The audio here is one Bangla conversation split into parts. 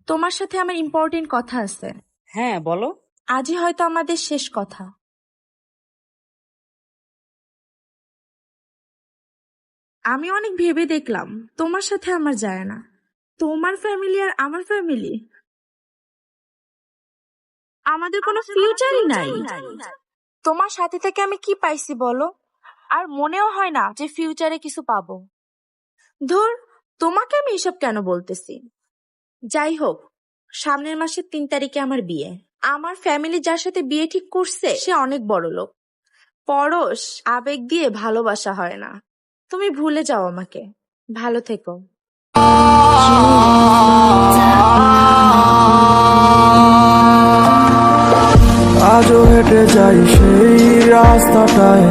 তোমার সাথে আমার ইম্পর্টেন্ট কথা আছে। হ্যাঁ বলো। আজই হয়তো আমাদের শেষ কথা। আমি অনেক ভেবে দেখলাম তোমার সাথে আমার যায় না। তোমার ফ্যামিলি আর আমার ফ্যামিলি, আমাদের কোনো ফিউচারই নাই। তোমার সাথে থেকে আমি কি পাইছি বলো? আর মনেও হয় না যে ফিউচারে কিছু পাবো। ধর, তোমাকে আমি এসব কেন বলতেছি? যাই হোক, সামনের মাসের 3 তারিখে আমার বিয়ে। আমার ফ্যামিলি যার সাথে বিয়ে ঠিক করছে সে অনেক বড় লোক। পরশ আবেগ দিয়ে ভালোবাসা হয় না। তুমি ভুলে যাও আমাকে। ভালো থেকো। আজও হেঁটে যাই সেই রাস্তাটায়,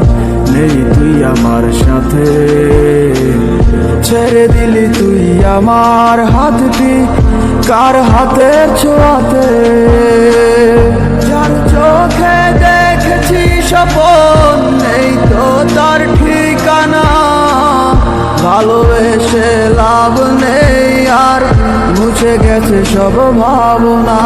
নেই তুই আমার সাথে। ছেড়ে দিলি তুই আমার হাতটি কার হাতের ছোঁয়াতে। যার চোখে দেখেছি স্বপন, নেই তো তার ঠিকানা। ভালোবেসে লাভ নেই আর, মুছে গেছে সব ভাবনা।